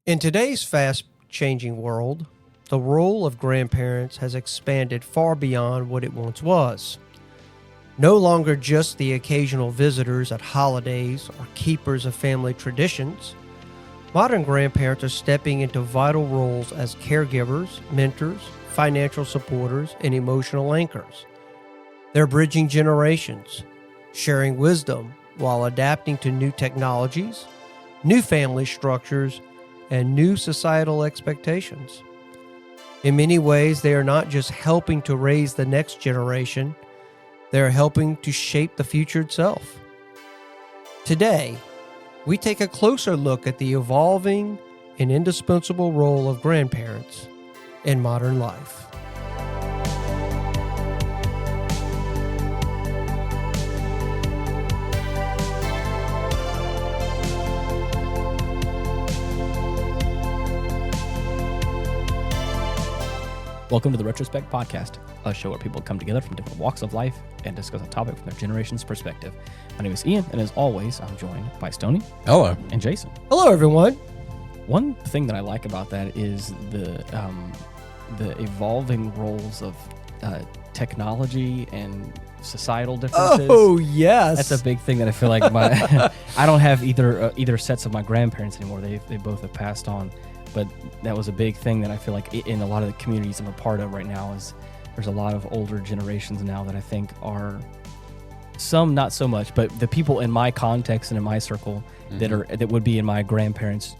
In today's fast-changing world, the role of grandparents has expanded far beyond what it once was. No longer just the occasional visitors at holidays or keepers of family traditions, modern grandparents are stepping into vital roles as caregivers, mentors, financial supporters, and emotional anchors. They're bridging generations, sharing wisdom while adapting to new technologies, new family structures, and new societal expectations. In many ways, they are not just helping to raise the next generation, they are helping to shape the future itself. Today, we take a closer look at the evolving and indispensable role of grandparents in modern life. Welcome to the Retrospect podcast, a show where people come together from different walks of life and discuss a topic from their generation's perspective. My name is Ian, and as always, I'm joined by Stoney. Hello. And Jason. Hello, everyone. One thing that I like about that is the evolving roles of technology and societal differences. Oh, yes. That's a big thing that I feel like I don't have either sets of my grandparents anymore. They both have passed on. But that was a big thing that I feel like in a lot of the communities I'm a part of right now is there's a lot of older generations now that I think are some not so much, but the people in my context and in my circle that would be in my grandparents'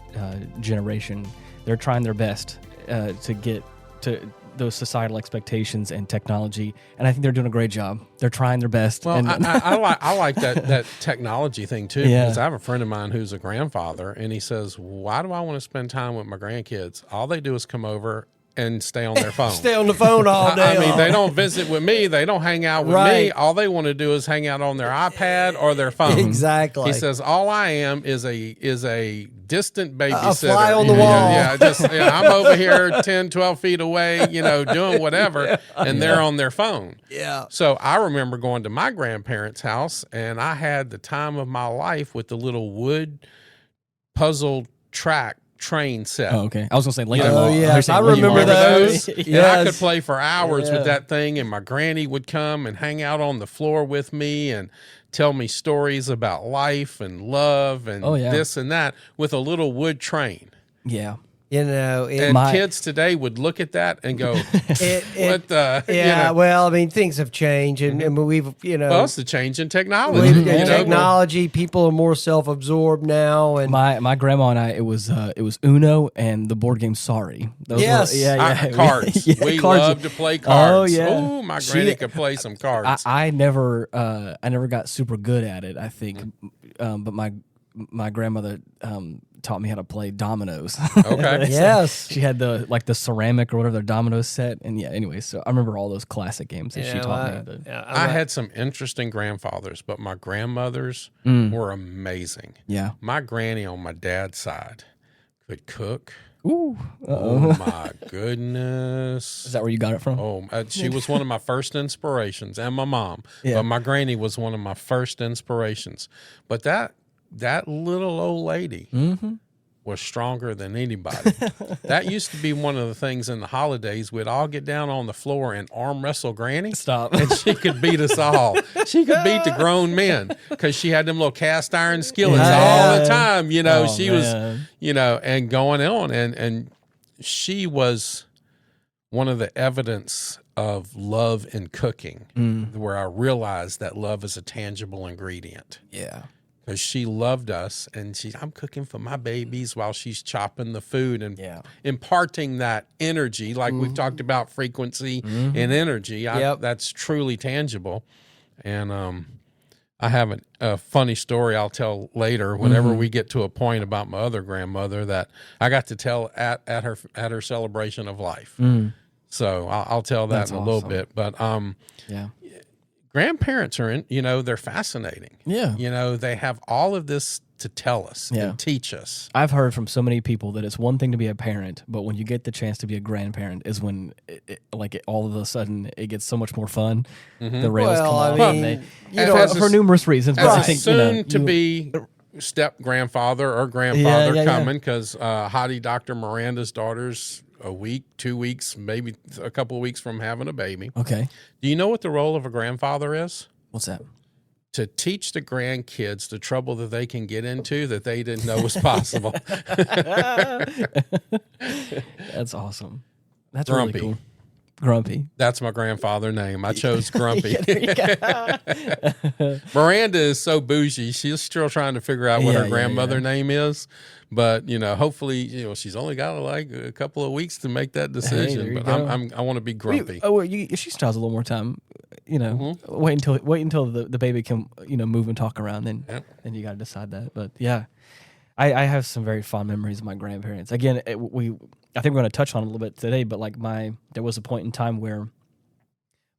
generation, they're trying their best to get to those societal expectations and technology, and I think they're doing a great job. They're trying their best. Well, and I like that technology thing too, Yeah. because I have a friend of mine who's a grandfather, and he says, "Why do I want to spend time with my grandkids? All they do is come over and stay on their phone. Stay on the phone all day. I mean, they don't visit with me. They don't hang out with me. All they want to do is hang out on their iPad or their phone." Exactly. He says, "All I am is a distant babysitter. A fly on the wall. I'm over here 10, 12 feet away, doing whatever, and they're on their phone." Yeah. So I remember going to my grandparents' house, and I had the time of my life with the little wood puzzle train set. oh, okay. I was gonna say later. Oh, yes. I remember those. And I Yes. could play for hours Yeah. with that thing, and my granny would come and hang out on the floor with me and tell me stories about life and love and this and that with a little wood train. Yeah. And kids today would look at that and go, what the? Yeah, well, I mean, things have changed, and we've, Well, it's the change in technology. Technology, people are more self-absorbed now. And My grandma and I, it was Uno and the board game Sorry. Those Yes. Cards. We love to play cards. Oh, yeah. Ooh, my granny could play some cards. I never got super good at it, I think, but my grandmother taught me how to play dominoes. Okay. Yes. She had the ceramic or whatever, their dominoes set. And anyway, so I remember all those classic games that she taught me. But. I had some interesting grandfathers, but my grandmothers were amazing. Yeah. My granny on my dad's side could cook. Ooh. Oh, my goodness. Is that where you got it from? Oh, she was one of my first inspirations, and my mom. Yeah. But my granny was one of my first inspirations. But that little old lady was stronger than anybody. That used to be one of the things in the holidays. We'd all get down on the floor and arm wrestle Granny. Stop. And she could beat us all. She could beat the grown men because she had them little cast iron skillets all the time. She was, and going on. And she was one of the evidence of love in cooking, where I realized that love is a tangible ingredient. Yeah. Because she loved us, and I'm cooking for my babies while she's chopping the food and imparting that energy, like we've talked about frequency and energy. That's truly tangible. And I have a funny story I'll tell later whenever we get to a point about my other grandmother that I got to tell at her celebration of life. So I'll tell that in a little bit. But grandparents are they're fascinating. Yeah. They have all of this to tell us and teach us. I've heard from so many people that it's one thing to be a parent, but when you get the chance to be a grandparent is when all of a sudden it gets so much more fun. The rails come off. For numerous reasons. But I think, to be step grandfather or grandfather Yeah. coming because Hottie Dr. Miranda's daughter's a week, 2 weeks, maybe a couple of weeks from having a baby. Okay. Do you know what the role of a grandfather is? What's that? To teach the grandkids the trouble that they can get into that they didn't know was possible. That's awesome. That's Grumpy. really cool. Grumpy. That's my grandfather's name. I chose Grumpy. Yeah, there you go. Miranda is so bougie. She's still trying to figure out what her grandmother name is. But, hopefully, she's only got like a couple of weeks to make that decision. But I want to be Grumpy. She still has a little more time. Wait until the baby can, move and talk around. Then you got to decide that. But yeah, I have some very fond memories of my grandparents. Again, I think we're going to touch on it a little bit today. But like there was a point in time where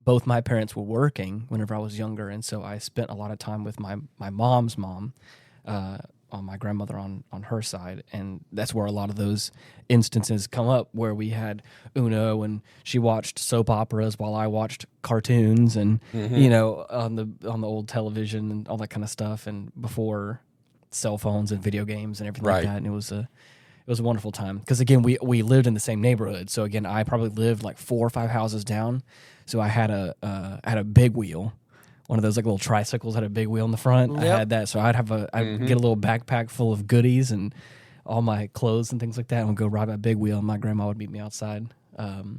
both my parents were working whenever I was younger, and so I spent a lot of time with my mom's mom. On my grandmother on her side, and that's where a lot of those instances come up where we had Uno and she watched soap operas while I watched cartoons and on the old television and all that kind of stuff, and before cell phones and video games and everything like that. And it was a wonderful time because again we lived in the same neighborhood. So again, I probably lived like 4 or 5 houses down. So I had a big wheel. One of those like little tricycles had a big wheel in the front. Yep. I had that, so I'd get a little backpack full of goodies and all my clothes and things like that, and we'd go ride my big wheel. And my grandma would meet me outside. So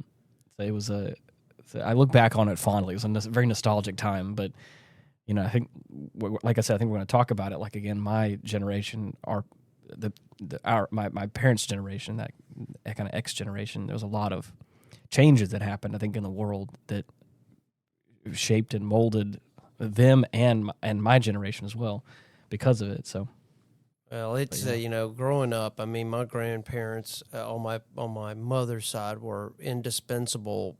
it was I look back on it fondly. It was a very nostalgic time, but I think, like I said, I think we're going to talk about it. Like again, my generation, my parents' generation, that kind of X generation. There was a lot of changes that happened, I think, in the world that shaped and molded them and my generation as well because of it. So, well, it's growing up. I mean, my grandparents on my mother's side were indispensable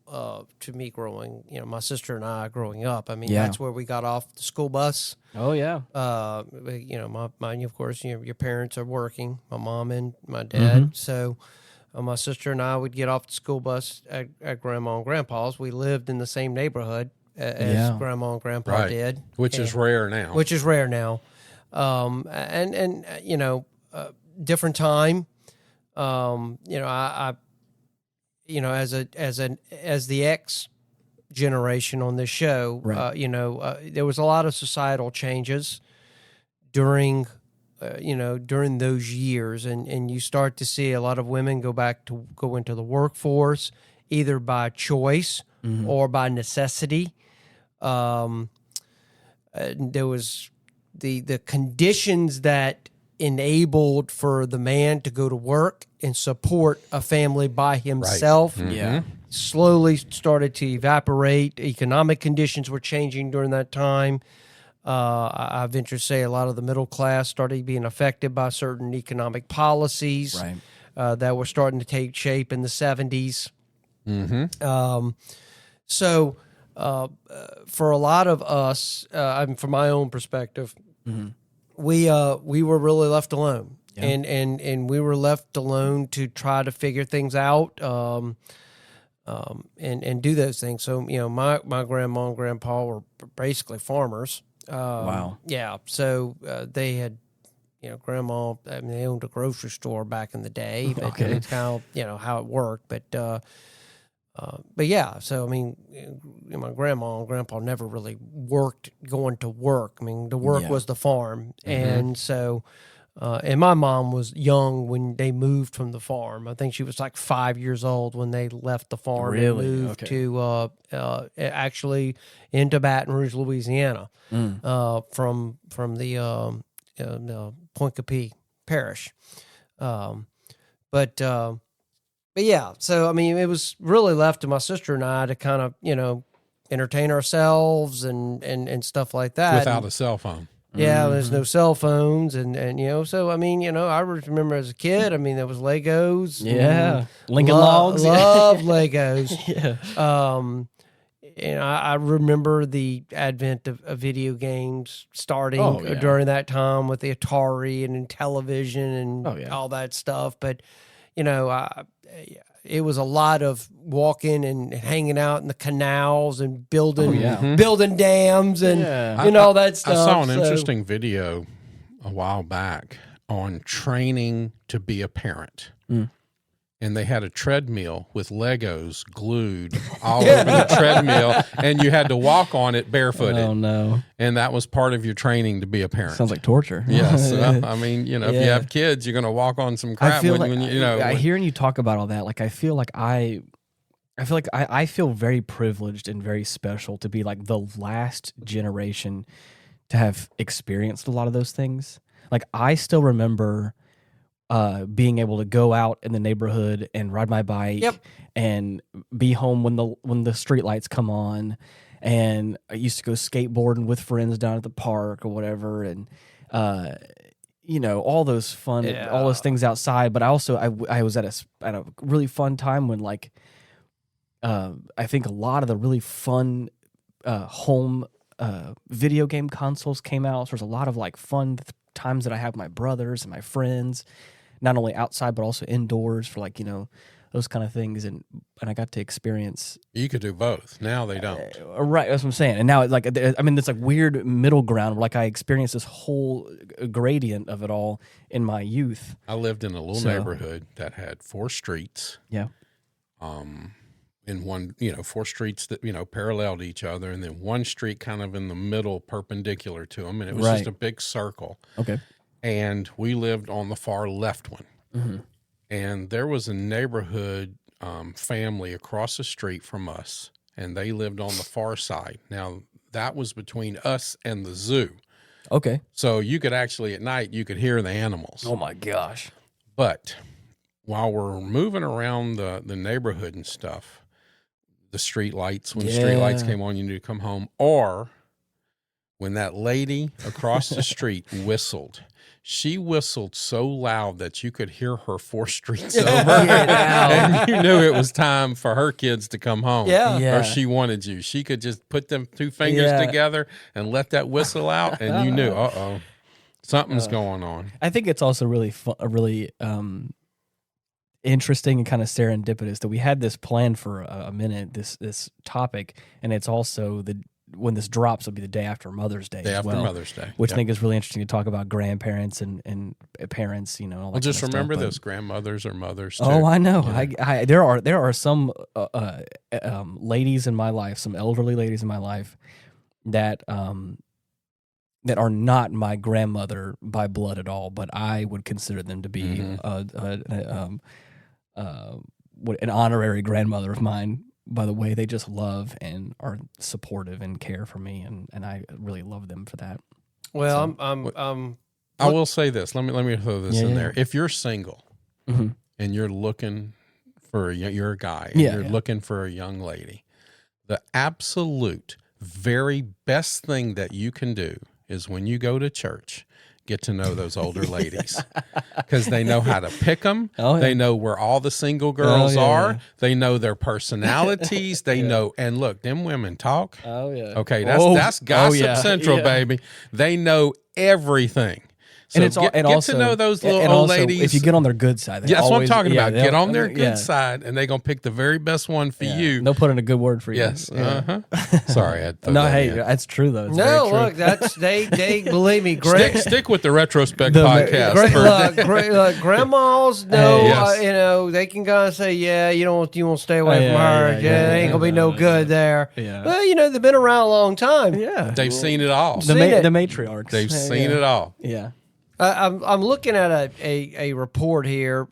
to me growing. My sister and I growing up. I mean, that's where we got off the school bus. Oh yeah. Mine, of course. Your parents are working. My mom and my dad. So. My sister and I would get off the school bus at Grandma and Grandpa's. We lived in the same neighborhood as Grandma and Grandpa did, which is rare now. Different time. As the X generation on this show, there was a lot of societal changes during those years, and you start to see a lot of women go into the workforce either by choice or by necessity. There was the conditions that enabled for the man to go to work and support a family by himself. Right. Slowly started to evaporate. Economic conditions were changing during that time. I venture to say a lot of the middle class started being affected by certain economic policies that were starting to take shape in the 70s. So for a lot of us, from my own perspective, we were really left alone, and we were left alone to try to figure things out and do those things. So my grandma and grandpa were basically farmers. Wow. Yeah. So they had, grandma, they owned a grocery store back in the day, but it's kind of, how it worked. But yeah, so, my grandma and grandpa never really worked going to work. The work was the farm. And so, and my mom was young when they moved from the farm. I think she was like 5 years old when they left the farm and moved to actually into Baton Rouge, Louisiana, from the Point Capee parish. But yeah, so it was really left to my sister and I to kind of entertain ourselves and stuff like that without a cell phone. Yeah, there's no cell phones, and so I remember as a kid, there was Legos. Yeah, Lincoln Logs. Love Legos. And I remember the advent of video games starting during that time with the Atari and television and all that stuff. But it was a lot of walking and hanging out in the canals and building dams and all that stuff. I saw an interesting video a while back on training to be a parent. And they had a treadmill with Legos glued all over the treadmill, and you had to walk on it barefooted. Oh, no. And that was part of your training to be a parent. Sounds like torture. Yes. I mean, if you have kids, you're going to walk on some crap. Hearing you talk about all that, like, I feel like I feel very privileged and very special to be like the last generation to have experienced a lot of those things. Like, I still remember being able to go out in the neighborhood and ride my bike and be home when the street lights come on. And I used to go skateboarding with friends down at the park or whatever. And, all those fun, all those things outside. But I also, I was at a really fun time when, like, I think a lot of the really fun home video game consoles came out. So there's a lot of like fun times that I have with my brothers and my friends, not only outside but also indoors for like those kind of things, and I got to experience. You could do both. Now they don't. Right, that's what I'm saying. And now it's like, I mean, it's like weird middle ground where like I experienced this whole gradient of it all in my youth. I lived in a little neighborhood that had 4 streets. Yeah. In one, 4 streets that, parallel to each other, and then one street kind of in the middle perpendicular to them. And it was just a big circle. Okay. And we lived on the far left one. Mm-hmm. And there was a neighborhood family across the street from us, and they lived on the far side. Now, that was between us and the zoo. Okay. So you could actually, at night, you could hear the animals. Oh, my gosh. But while we're moving around the neighborhood and stuff, the street lights, when the street lights came on, you knew to come home. Or when that lady across the street whistled, she whistled so loud that you could hear her 4 streets over. And you knew it was time for her kids to come home. Yeah. Or she wanted you. She could just put them 2 fingers together and let that whistle out, and you knew, something's going on. I think it's also really fun, really interesting and kind of serendipitous that we had this planned for a minute, this topic, and it's also when this drops, it'll be the day after Mother's Day. Mother's Day, which I think is really interesting to talk about grandparents and parents. All that. Well, just remember this: grandmothers are mothers too. Oh, I know. Yeah. There are some ladies in my life, some elderly ladies in my life that are not my grandmother by blood at all, but I would consider them to be an honorary grandmother of mine. By the way, they just love and are supportive and care for me, and I really love them for that. Well, I will say this. Let me throw this in there. If you're single and you're looking for you're a guy and you're looking for a young lady, the absolute very best thing that you can do is when you go to church, get to know those older ladies, because they know how to pick them. They know where all the single girls are. They know their personalities. They know, and look, them women talk. Oh yeah. Okay, that's Gossip Central, baby. They know everything. So get to know those little old ladies. If you get on their good side, that's what I'm talking about. Get on their good side, and they're gonna pick the very best one for you. They'll put in a good word for you. Yes. Sorry, that's true though. It's no, very true. look, that's they believe me. Stick with the Retrospect podcast. Grandmas know, they can kind of say, you won't stay away from her. They ain't gonna be no good there. Yeah. Well, they've been around a long time. Yeah, they've seen it all. The matriarchs. They've seen it all. Yeah. I'm looking at a report here,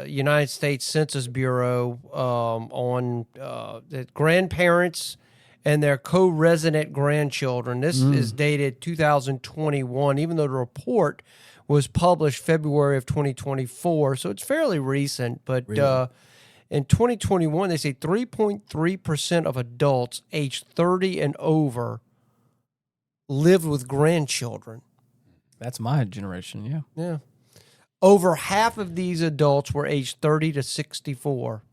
United States Census Bureau, on the grandparents and their co-resident grandchildren. This is dated 2021, even though the report was published February of 2024, so it's fairly recent. But really? In 2021, they say 3.3% of adults aged 30 and over lived with grandchildren. That's my generation, yeah. Over half of these adults were aged 30 to 64.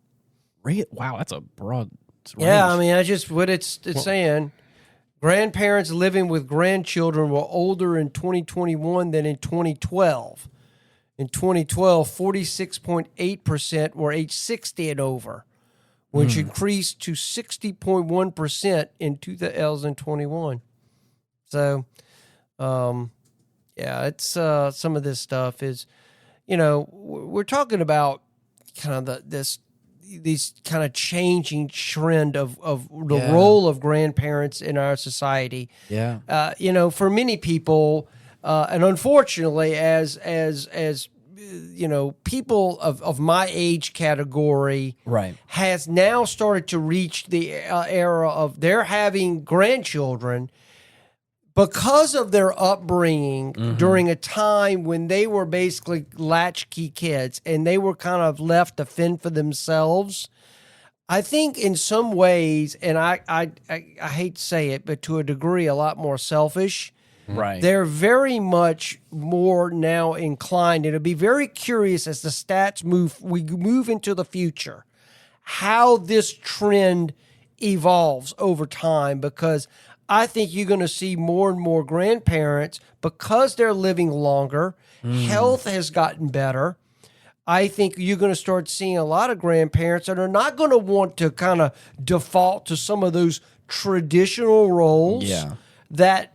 Really? Wow, that's a broad range. Yeah, I mean, that's just what it's saying. Grandparents living with grandchildren were older in 2021 than in 2012. In 2012, 46.8% were age 60 and over, which increased to 60.1% in 2021. So, Yeah, it's some of this stuff is, we're talking about kind of these kind of changing trend of the role of grandparents in our society. Yeah. For many people, and unfortunately, as people of my age category, Right, has now started to reach the era of they're having grandchildren because of their upbringing during a time when they were basically latchkey kids and they were kind of left to fend for themselves. I think in some ways, and I hate to say it, but to a degree, a lot more selfish. right. They're very much more now inclined. It'll be very curious as the stats we move into the future, how this trend evolves over time, because I think you're going to see more and more grandparents, because they're living longer, health has gotten better. I think you're going to start seeing a lot of grandparents that are not going to want to kind of default to some of those traditional roles that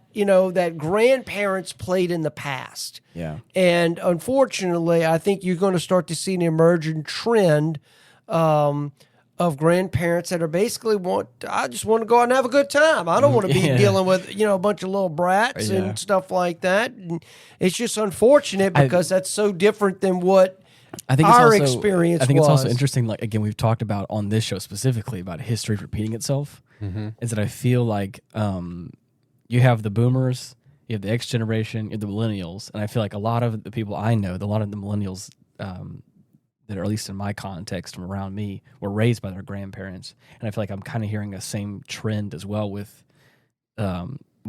grandparents played in the past. Yeah. And unfortunately, I think you're going to start to see an emerging trend of grandparents that are basically I just want to go out and have a good time. I don't want to be dealing with, a bunch of little brats and stuff like that. And it's just unfortunate because that's so different than what our experience was. I think it's also interesting, like, again, we've talked about on this show specifically about history repeating itself, is that I feel like you have the boomers, you have the X generation, you have the millennials, and I feel like a lot of the people I know, a lot of the millennials that are, at least in my context from around me, were raised by their grandparents. And I feel like I'm kind of hearing a same trend as well with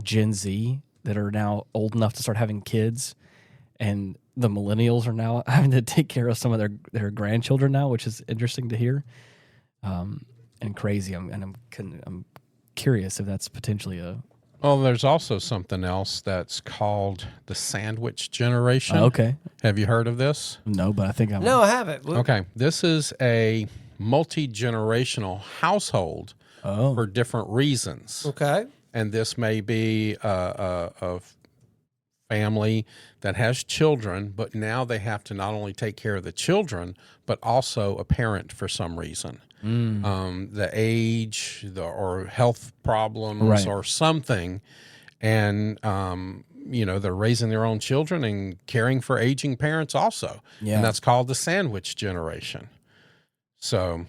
Gen Z that are now old enough to start having kids, and the millennials are now having to take care of some of their grandchildren now, which is interesting to hear and crazy. I'm curious if that's potentially a... Well, there's also something else that's called the sandwich generation. Okay. Have you heard of this? No, but I think I'm... No, I haven't. Okay. This is a multi-generational household for different reasons. Okay. And this may be a family that has children, but now they have to not only take care of the children, but also a parent for some reason. The age or health problems or something. And, they're raising their own children and caring for aging parents also. Yeah. And that's called the sandwich generation. So,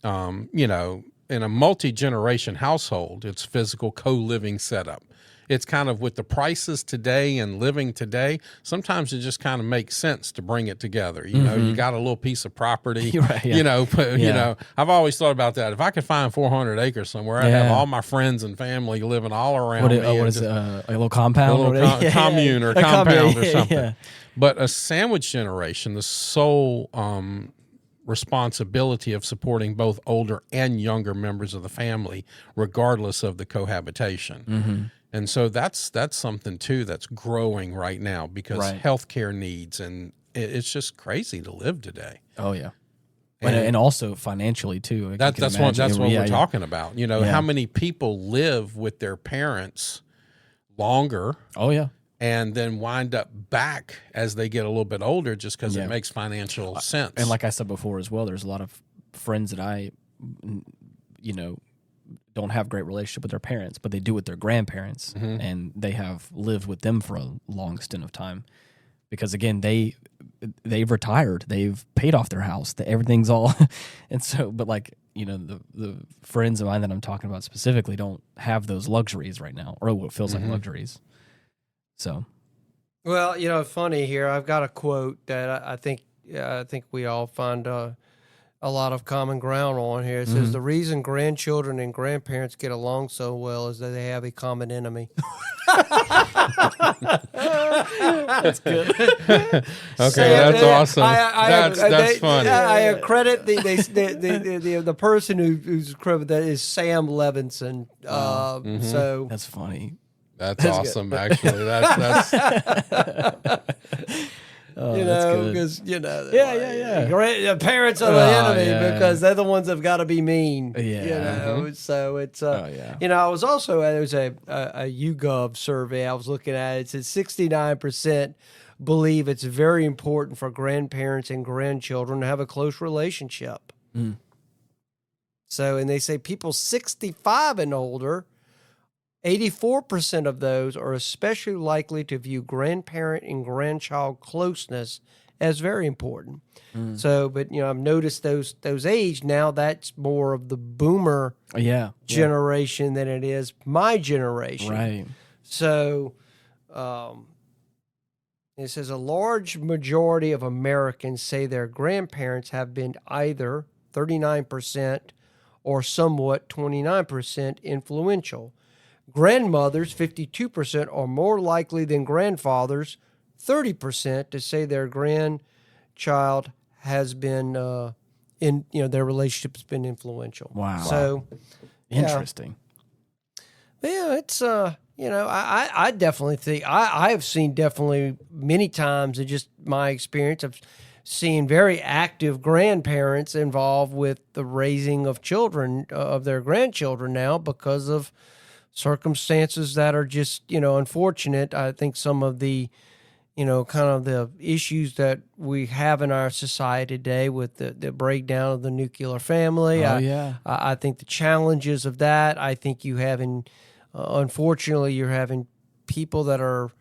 in a multi-generation household, it's physical co-living setup. It's kind of with the prices today and living today, sometimes it just kind of makes sense to bring it together. You got a little piece of property, I've always thought about that. If I could find 400 acres somewhere, I'd have all my friends and family living all around me. What is it, a little compound? A little commune or compound or something. Yeah. But a sandwich generation, the sole responsibility of supporting both older and younger members of the family, regardless of the cohabitation. And so that's something too that's growing right now because healthcare needs, and it's just crazy to live today. Oh yeah, and also financially too. That's what we're talking about. How many people live with their parents longer? Oh yeah, and then wind up back as they get a little bit older, just because it makes financial sense. And like I said before as well, there's a lot of friends that I, don't have great relationship with their parents, but they do with their grandparents, and they have lived with them for a long stint of time because, again, they've retired, they've paid off their house, everything's all, and so, but like, the friends of mine that I'm talking about specifically don't have those luxuries right now, or what feels like luxuries. So, well, funny here, I've got a quote that I think we all find a lot of common ground on here. It says, the reason grandchildren and grandparents get along so well is that they have a common enemy. That's good. Okay, that's awesome. That's funny. I accredit the person who's credited that is Sam Levinson. So that's funny. That's awesome, actually. That's because yeah. the parents are the enemy because they're the ones that've got to be mean. So it's I was also there was a YouGov survey I was looking at. It said 69% believe it's very important for grandparents and grandchildren to have a close relationship. So, and they say people 65 and older, 84% of those are especially likely to view grandparent and grandchild closeness as very important. So, but I've noticed those age now, that's more of the boomer generation than it is my generation. Right. So, it says a large majority of Americans say their grandparents have been either 39% or somewhat 29% influential. Grandmothers, 52%, are more likely than grandfathers, 30%, to say their grandchild has been their relationship's been influential. Wow. So interesting. It's I definitely think I have seen definitely many times in just my experience of seeing very active grandparents involved with the raising of children, of their grandchildren now, because of circumstances that are just, unfortunate. I think some of the, kind of the issues that we have in our society today with the breakdown of the nuclear family. I think the challenges of that, I think you have unfortunately, you're having people that are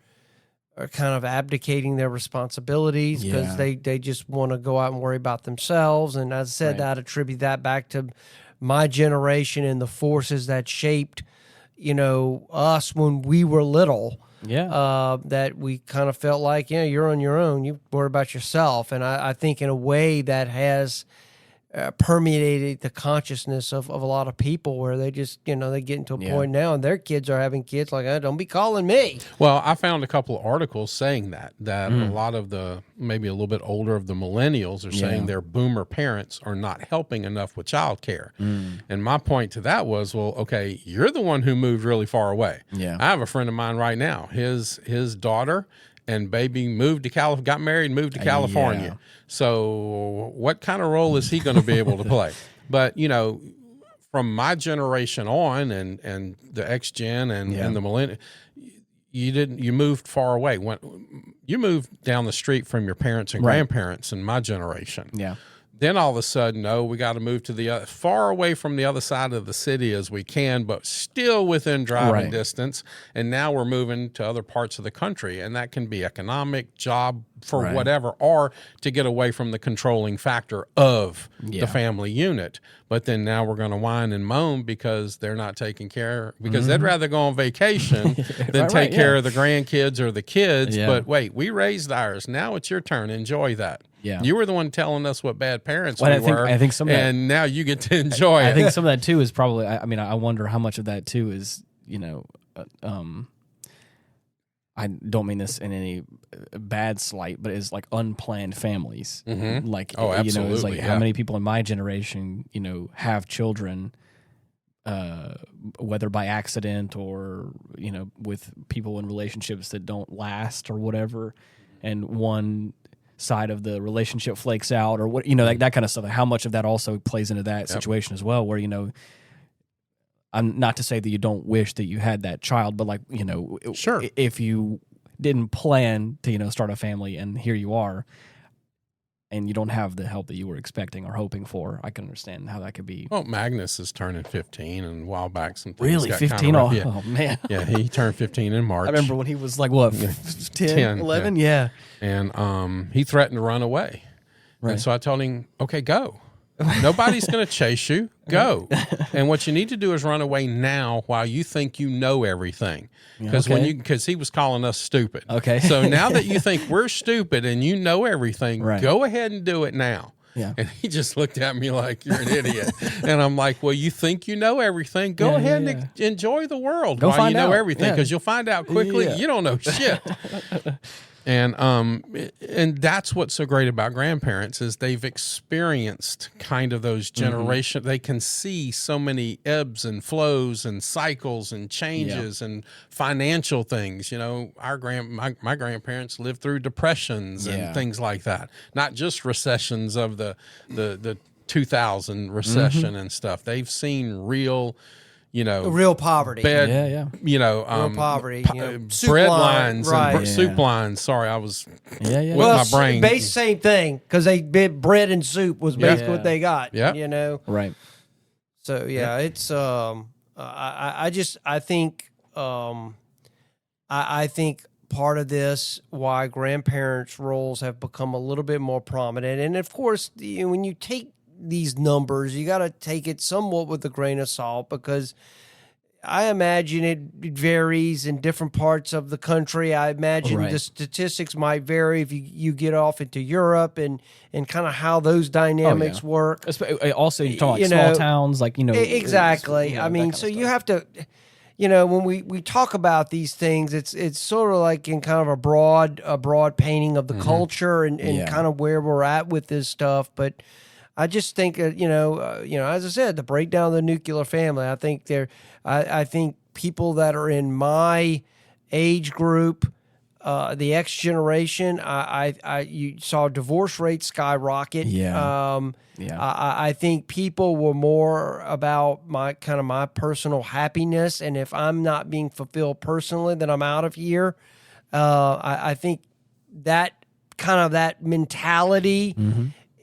kind of abdicating their responsibilities because they just want to go out and worry about themselves. And as I said, I'd attribute that back to my generation and the forces that shaped, us when we were little. That we kind of felt like, you're on your own. You worry about yourself. And I think in a way that has permeated the consciousness of a lot of people, where they just, they get into a point now and their kids are having kids like, don't be calling me. Well, I found a couple of articles saying that a lot of the, maybe a little bit older of the millennials are saying their boomer parents are not helping enough with childcare. And my point to that was, well, okay, you're the one who moved really far away. I have a friend of mine right now, his daughter and baby got married and moved to California. So what kind of role is he going to be able to play? But, from my generation on and the X-Gen and the millennial, you moved far away. You moved down the street from your parents and grandparents in my generation. Then all of a sudden, we got to move to far away from the other side of the city as we can, but still within driving distance. And now we're moving to other parts of the country, and that can be economic, job, for whatever, or to get away from the controlling factor of the family unit. But then now we're going to whine and moan because they're not taking care, because they'd rather go on vacation than take care of the grandkids or the kids. But wait, we raised ours. Now it's your turn. Enjoy that. You were the one telling us what bad parents we were. I think some of that, and now you get to enjoy it. I think some of that too is probably, I wonder how much of that too is, I don't mean this in any bad slight, but it's like unplanned families. Like, absolutely. It's like how many people in my generation, have children, whether by accident or, with people in relationships that don't last or whatever. And one side of the relationship flakes out or what, that kind of stuff. How much of that also plays into that situation as well, where, I'm not to say that you don't wish that you had that child, but if you didn't plan to, start a family and here you are and you don't have the help that you were expecting or hoping for, I can understand how that could be. Well, Magnus is turning 15 and a while back some things really got 15? Kind of oh man. Yeah, he turned 15 in March. I remember when he was like, what, 10 11? Yeah. And he threatened to run away. And so I told him, okay, go. Nobody's going to chase you. Go. And what you need to do is run away now while you think you know everything. Because he was calling us stupid. Okay. So now that you think we're stupid and you know everything, go ahead and do it now. Yeah. And he just looked at me like, you're an idiot. And I'm like, well, you think you know everything. Go ahead and enjoy the world while you know everything, because you'll find out quickly you don't know shit. And that's what's so great about grandparents is they've experienced kind of those generation. They can see so many ebbs and flows and cycles and changes and financial things. You know, my grandparents lived through depressions and things like that. Not just recessions of the 2000 recession and stuff. They've seen real, real poverty. Bad, real poverty. Bread lines and soup lines. Sorry, I was with my brain. Same thing, because bread and soup was basically what they got. Yeah, right. So it's I think part of this why grandparents' roles have become a little bit more prominent, and of course, when you take these numbers, you got to take it somewhat with a grain of salt, because I imagine it varies in different parts of the country. I imagine the statistics might vary if you get off into Europe and kind of how those dynamics work. Also, you're talking about small towns, exactly. I mean, so you have to, when we talk about these things, it's sort of like in kind of a broad painting of the culture and kind of where we're at with this stuff, but I just think, as I said, the breakdown of the nuclear family. I think I think people that are in my age group, the X generation, you saw divorce rates skyrocket. I think people were more about my personal happiness, and if I'm not being fulfilled personally, then I'm out of here. I think that mentality.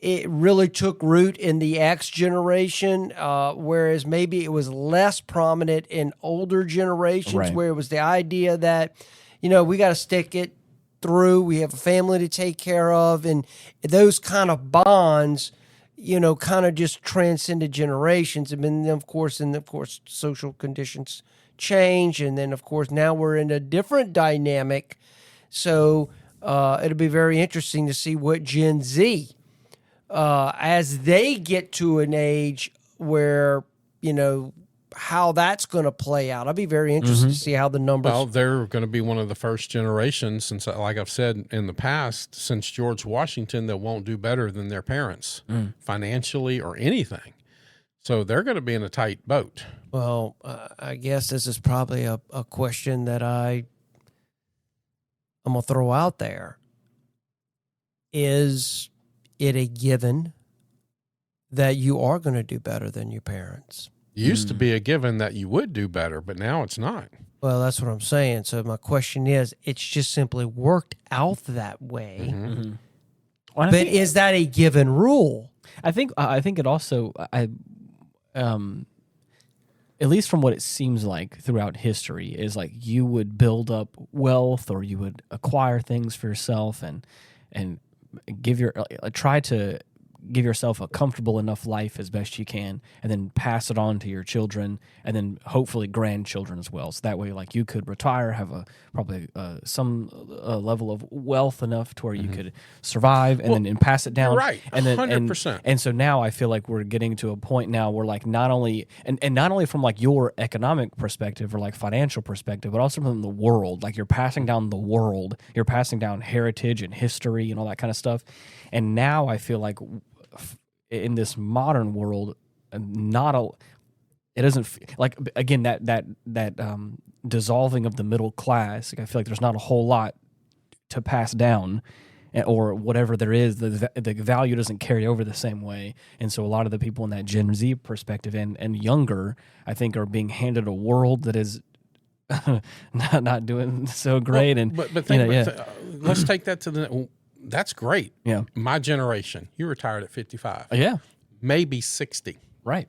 It really took root in the X generation, whereas maybe it was less prominent in older generations, where it was the idea that, we got to stick it through. We have a family to take care of, and those kind of bonds, kind of just transcended generations. And then, of course, social conditions change, and then, of course, now we're in a different dynamic. So it'll be very interesting to see what Gen Z. As they get to an age where, how that's going to play out. I'll be very interested to see how the numbers... Well, they're going to be one of the first generations, since, like I've said in the past, since George Washington, that won't do better than their parents, financially or anything. So they're going to be in a tight boat. Well, I guess this is probably a question that I'm going to throw out there. Is it a given that you are going to do better than your parents? It used to be a given that you would do better, but now it's not. Well, that's what I'm saying. So my question is, it's just simply worked out that way. Well, but is that a given rule? I think it also, at least from what it seems like throughout history, is like you would build up wealth, or you would acquire things for yourself and try to give yourself a comfortable enough life as best you can, and then pass it on to your children, and then hopefully grandchildren as well. So that way, like, you could retire, have probably some level of wealth enough to where you could survive, and then pass it down. Right, and then 100%. And so now I feel like we're getting to a point now where, like, not only from like your economic perspective or like financial perspective, but also from the world. Like, you're passing down the world, you're passing down heritage and history and all that kind of stuff. And now I feel like in this modern world, it doesn't like, again, that dissolving of the middle class. Like, I feel like there's not a whole lot to pass down, or whatever there is, the value doesn't carry over the same way. And so a lot of the people in that Gen Z perspective and younger, I think, are being handed a world that is not doing so great. Well, but let's take that to the. That's great. Yeah. My generation, you retired at 55. Yeah. Maybe 60. Right.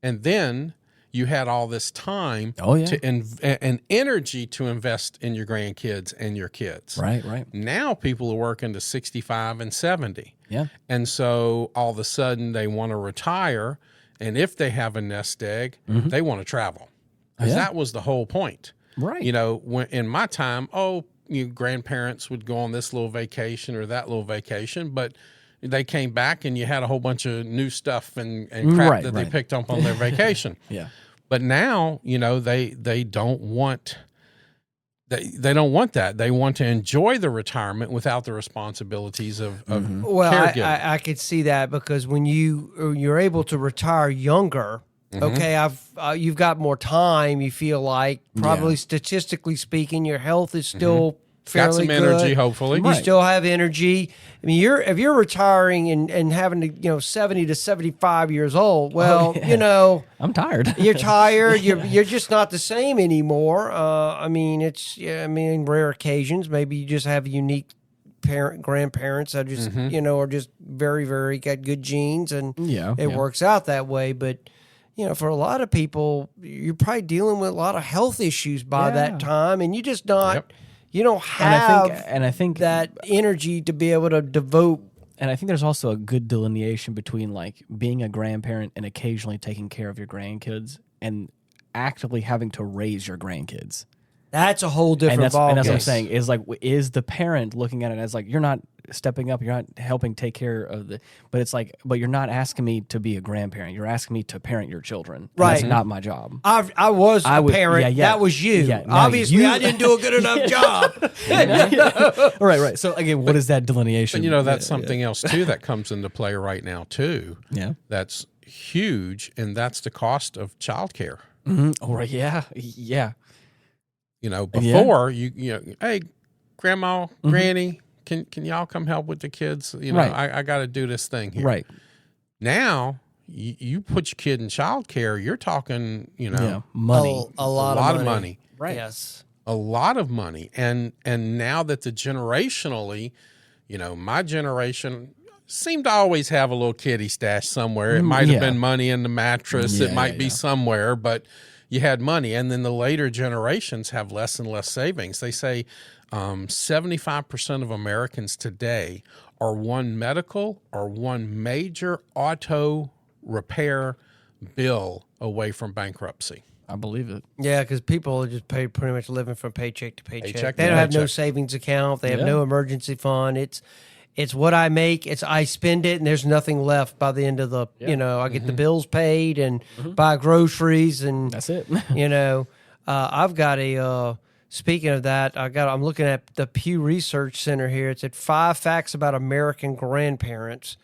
And then you had all this time and energy to invest in your grandkids and your kids. Right. Now people are working to 65 and 70. Yeah. And so all of a sudden they want to retire, and if they have a nest egg, they want to travel. Because that was the whole point. Right. When in my time, grandparents would go on this little vacation or that little vacation, but they came back and you had a whole bunch of new stuff and crap that they picked up on their vacation. Yeah. But now, they don't want they don't want that. They want to enjoy the retirement without the responsibilities of Well, caregiving. I could see that, because when you're able to retire younger, okay, you've got more time. You feel like, probably statistically speaking, your health is still fairly got some energy, good. hopefully. You still have energy. I mean, if you're retiring and having to 70 to 75 years old, well, I'm tired. you're tired. You're just not the same anymore. I mean, rare occasions, maybe you just have unique grandparents that just are just very, very got good genes, and it works out that way. But for a lot of people, you're probably dealing with a lot of health issues by that time, and you just not. Yep. You don't have and I think that energy to be able to devote. And I think there's also a good delineation between like being a grandparent and occasionally taking care of your grandkids and actively having to raise your grandkids. That's a whole different ballgame. And that's what I'm saying is like, is the parent looking at it as like, you're not stepping up, you're not helping take care of but it's like, but you're not asking me to be a grandparent. You're asking me to parent your children. Right. That's not my job. I was a parent. That was you. Yeah, obviously, I didn't do a good enough job. Right. So again, what is that delineation? But that's something else too that comes into play right now too. Yeah. That's huge, and that's the cost of childcare. Mm-hmm. Oh, right. Yeah. Before hey, grandma, granny, can y'all come help with the kids? I got to do this thing here. Right. Now, you put your kid in childcare, you're talking, money, a lot of money. Right. Yes. A lot of money. And now that generationally, my generation seemed to always have a little kitty stash somewhere. It might have been money in the mattress. It might be somewhere, but you had money. And then the later generations have less and less savings. They say 75% of Americans today are one medical or one major auto repair bill away from bankruptcy. I believe it. Yeah, because people are just pretty much living from paycheck to paycheck. They don't have no savings account. They have no emergency fund. It's what I make. I spend it, and there's nothing left by the end of the. I get the bills paid and buy groceries, and that's it. I've got a. Speaking of that, I'm looking at the Pew Research Center here. It's at 5 facts about American grandparents.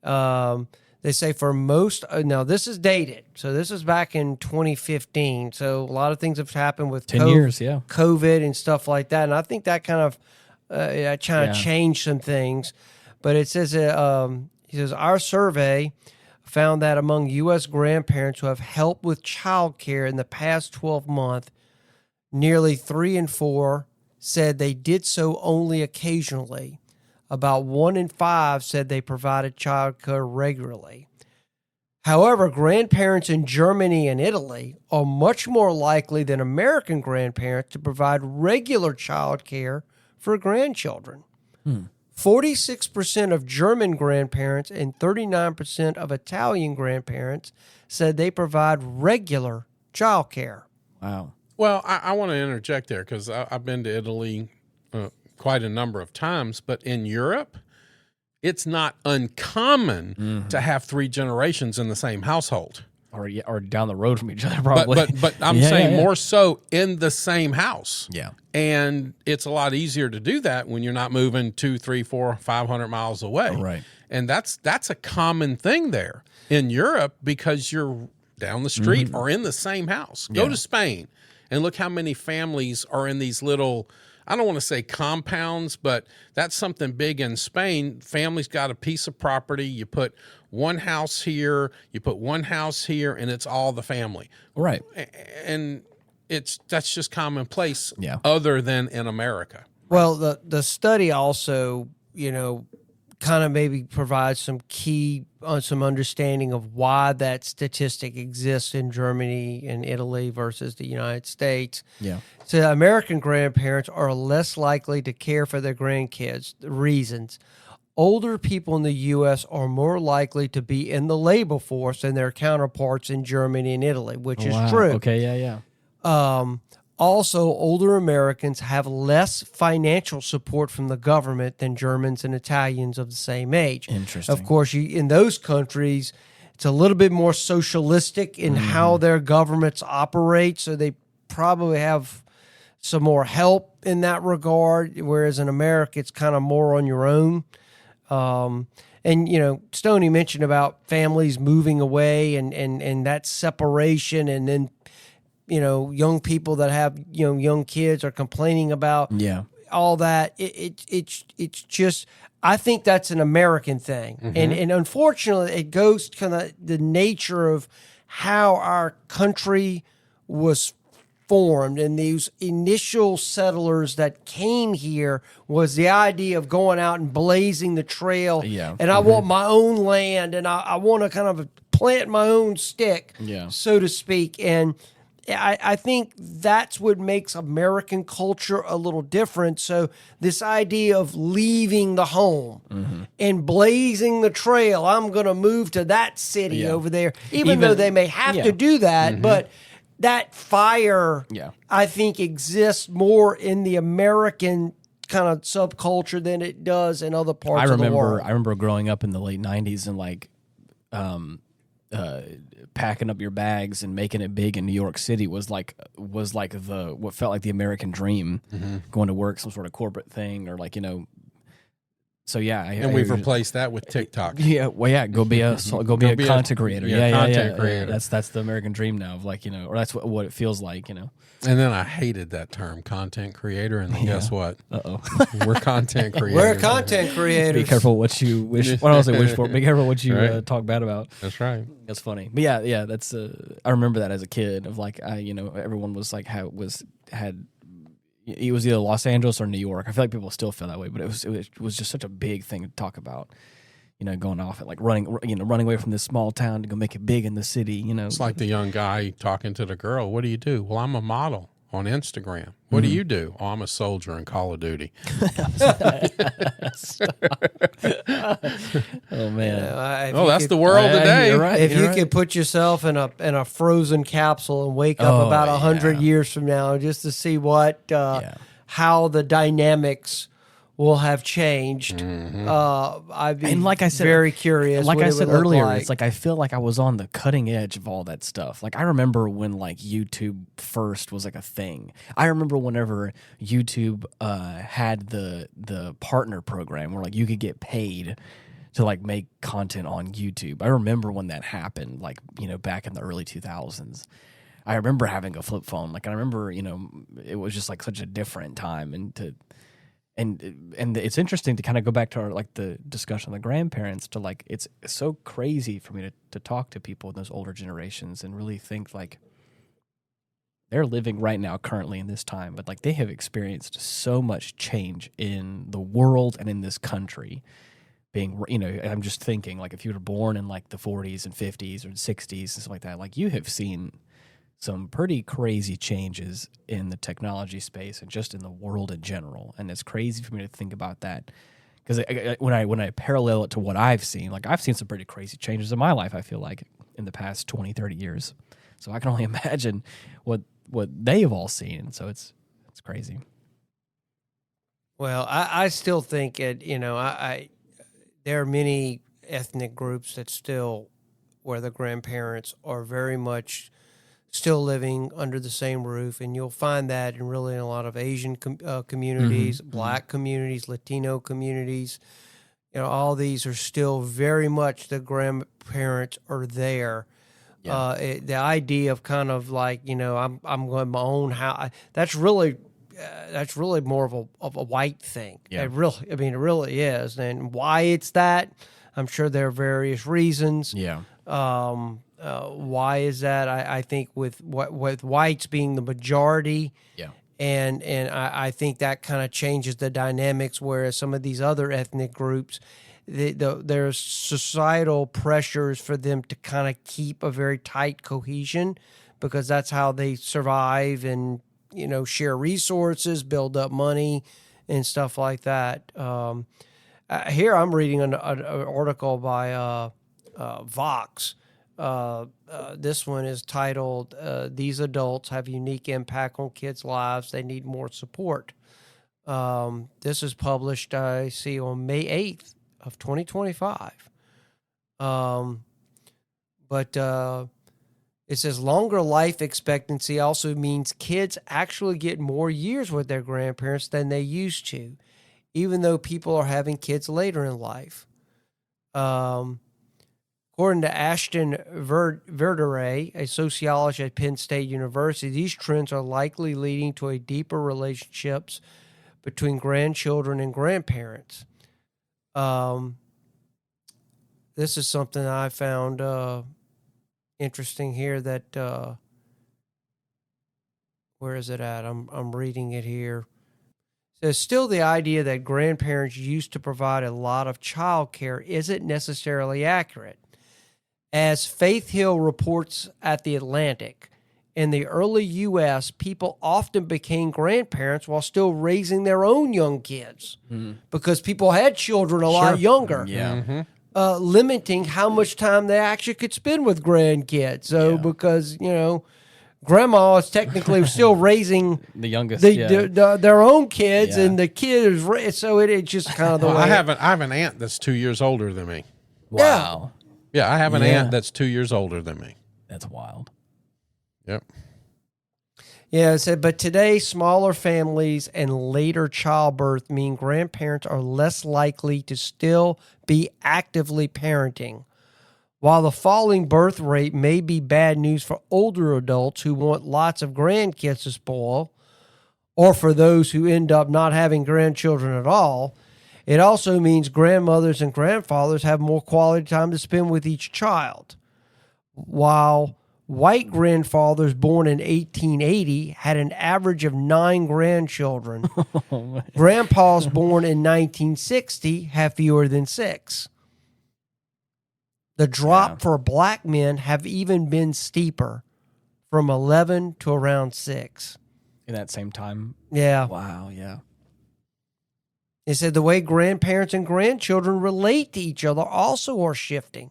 They say for most, now this is dated, so this is back in 2015. So a lot of things have happened with 10 years, COVID and stuff like that. And I think that kind of changed some things. But it says, he says, our survey found that among U.S. grandparents who have helped with child care in the past 12 months, nearly 3 in 4 said they did so only occasionally. About 1 in 5 said they provided child care regularly. However, grandparents in Germany and Italy are much more likely than American grandparents to provide regular child care for grandchildren. 46% of German grandparents and 39% of Italian grandparents said they provide regular child care. Wow. Well, I want to interject there because I've been to Italy quite a number of times, but in Europe, it's not uncommon to have 3 generations in the same household. Or down the road from each other, probably. But I'm saying more so in the same house. Yeah. And it's a lot easier to do that when you're not moving 200, 300, 400, 500 miles away. Right. And that's a common thing there in Europe because you're down the street or in the same house. Go to Spain and look how many families are in these little, I don't want to say compounds, but that's something big in Spain. Families got a piece of property. You put one house here, you put one house here, and it's all the family. Right. And that's just commonplace other than in America. Well, the study also, kind of maybe provides some some understanding of why that statistic exists in Germany and Italy versus the United States. Yeah. So American grandparents are less likely to care for their grandkids. The reasons. Older people in the U.S. are more likely to be in the labor force than their counterparts in Germany and Italy, which is true. Okay, Also, older Americans have less financial support from the government than Germans and Italians of the same age. Interesting. Of course, in those countries, it's a little bit more socialistic in how their governments operate, so they probably have some more help in that regard, whereas in America, it's kind of more on your own. And, you know, Stoney mentioned about families moving away and that separation, and then, you know, young people that have, you know, young kids are complaining about all that. It's just, I think that's an American thing. And unfortunately, it goes to kind of the nature of how our country was formed, and these initial settlers that came here was the idea of going out and blazing the trail. And I want my own land, and I want to kind of plant my own stick, so to speak. And I think that's what makes American culture a little different. So this idea of leaving the home and blazing the trail, I'm going to move to that city over there, even though they may have to do that, but that fire, I think, exists more in the American kind of subculture than it does in other parts of the world. I remember growing up in the late 90s and like packing up your bags and making it big in New York City was like what felt like the American dream, going to work, some sort of corporate thing, or like, you know. So and we've replaced that with TikTok. Go be a content creator. Content creator. That's the American dream now, of like, you know, or that's what it feels like, you know. And then I hated that term, content creator, and then guess what? We're content creators. We're content creators. Be careful what you wish. What else I wish for? Be careful what you talk bad about. That's right. That's funny. But yeah. That's I remember that as a kid. Of like, you know, everyone was like it was either Los Angeles or New York. I feel like people still feel that way, but it was just such a big thing to talk about. You know, going off at like running away from this small town to go make it big in the city. You know, it's like the young guy talking to the girl. What do you do? Well, I'm a model on Instagram. What do you do? Oh, I'm a soldier in Call of Duty. Oh man! That's the world today. You're right. If you could put yourself in a frozen capsule and wake up about 100 years from now, just to see what how the dynamics will have changed. I'd be like I said, very curious. Like I said earlier, it's like I feel like I was on the cutting edge of all that stuff. Like I remember when like YouTube first was like a thing. I remember whenever YouTube had the partner program where like you could get paid to like make content on YouTube. I remember when that happened, like, you know, back in the early 2000s. I remember having a flip phone. Like I remember, you know, it was just like such a different time, and it's interesting to kind of go back to our, like, the discussion on the grandparents, to like, it's so crazy for me to talk to people in those older generations and really think like they're living right now currently in this time, but like they have experienced so much change in the world and in this country. Being, you know, I'm just thinking like if you were born in like the 40s and 50s or 60s and stuff like that, like you have seen some pretty crazy changes in the technology space and just in the world in general. And it's crazy for me to think about that, because when I parallel it to what I've seen, like I've seen some pretty crazy changes in my life, I feel like, in the past 20, 30 years. So I can only imagine what they have all seen. So it's crazy. Well, I still think there are many ethnic groups that still, where the grandparents are very much still living under the same roof, and you'll find that in really a lot of Asian communities, Black communities, Latino communities. You know, all these are still very much the grandparents are there. The idea of kind of like, you know, I'm going my own house. That's really more of a white thing. Yeah. It really is. And why it's that, I'm sure there are various reasons. Yeah. Why is that? I think with whites being the majority, and I think that kind of changes the dynamics. Whereas some of these other ethnic groups, there's societal pressures for them to kind of keep a very tight cohesion, because that's how they survive and, you know, share resources, build up money, and stuff like that. Here I'm reading an article by Vox. This one is titled, "These Adults Have Unique Impact on Kids' Lives. They Need More Support." This is published, I see, on May 8th of 2025. But It says longer life expectancy also means kids actually get more years with their grandparents than they used to, even though people are having kids later in life. According to Ashton Verderay, a sociologist at Penn State University, these trends are likely leading to a deeper relationships between grandchildren and grandparents. This is something I found interesting here that where is it at? I'm reading it here. It says still the idea that grandparents used to provide a lot of child care isn't necessarily accurate. As Faith Hill reports at The Atlantic, in the early U.S., people often became grandparents while still raising their own young kids because people had children a lot younger. Yeah. Limiting how much time they actually could spend with grandkids. So because, grandma is technically still raising the youngest, their own kids, and the kids, so it just kind of the way. I have an aunt that's 2 years older than me. Wow. Yeah, I have an aunt that's 2 years older than me. That's wild. Yep. Yeah, it said, but today, smaller families and later childbirth mean grandparents are less likely to still be actively parenting. While the falling birth rate may be bad news for older adults who want lots of grandkids to spoil, or for those who end up not having grandchildren at all, it also means grandmothers and grandfathers have more quality time to spend with each child. While white grandfathers born in 1880 had an average of 9 grandchildren, grandpas born in 1960 have fewer than 6. The drop for black men have even been steeper, from 11 to around 6. In that same time? Yeah. Wow, yeah. It said the way grandparents and grandchildren relate to each other also are shifting.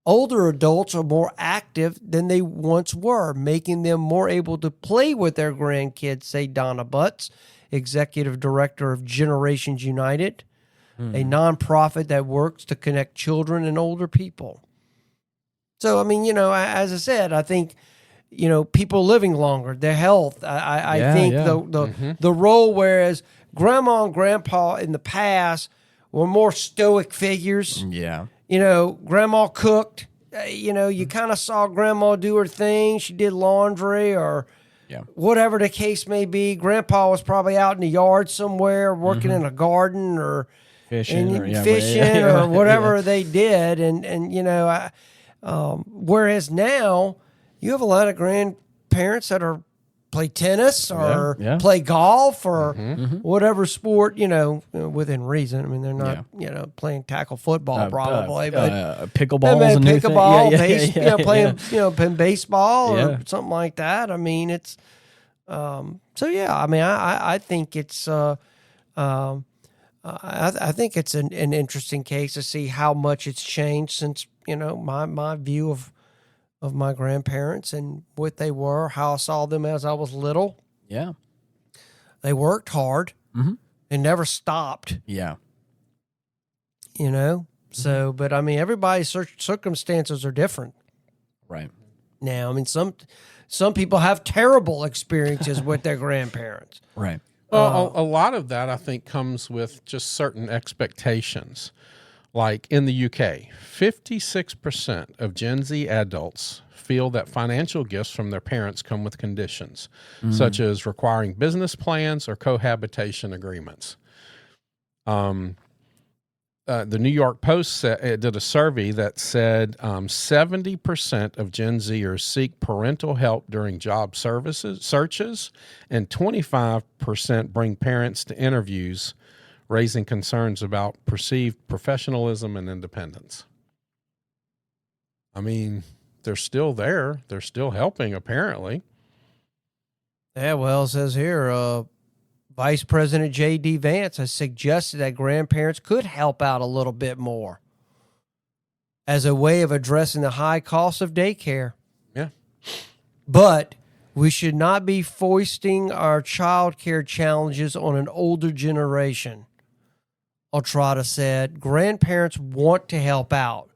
Older adults are more active than they once were, making them more able to play with their grandkids, say Donna Butts, executive director of Generations United, a nonprofit that works to connect children and older people. So, I mean, as I said, I think, people living longer, their health, I think the role, whereas grandma and grandpa in the past were more stoic figures. Yeah. Grandma cooked. You kind of saw grandma do her thing. She did laundry or whatever the case may be. Grandpa was probably out in the yard somewhere working in a garden or fishing or whatever they did. And whereas now you have a lot of grandparents that are play tennis or play golf or whatever sport, within reason. I mean, they're not, playing tackle football probably, but pickleball is a new thing. Playing baseball or something like that. I mean, it's, I think it's, I think it's an interesting case to see how much it's changed since, my view of my grandparents and what they were, how I saw them as I was little. Yeah. They worked hard and never stopped. Yeah. So, but I mean, everybody's circumstances are different. Right. Now, I mean, some people have terrible experiences with their grandparents. Right. Well, a lot of that, I think, comes with just certain expectations. Like in the UK, 56% of Gen Z adults feel that financial gifts from their parents come with conditions, such as requiring business plans or cohabitation agreements. The New York Post did a survey that said 70% of Gen Zers seek parental help during job searches, and 25% bring parents to interviews, raising concerns about perceived professionalism and independence. I mean, they're still there. They're still helping, apparently. Yeah, well, it says here, Vice President J.D. Vance has suggested that grandparents could help out a little bit more as a way of addressing the high cost of daycare. Yeah. But we should not be foisting our child care challenges on an older generation. Otrada said, grandparents want to help out,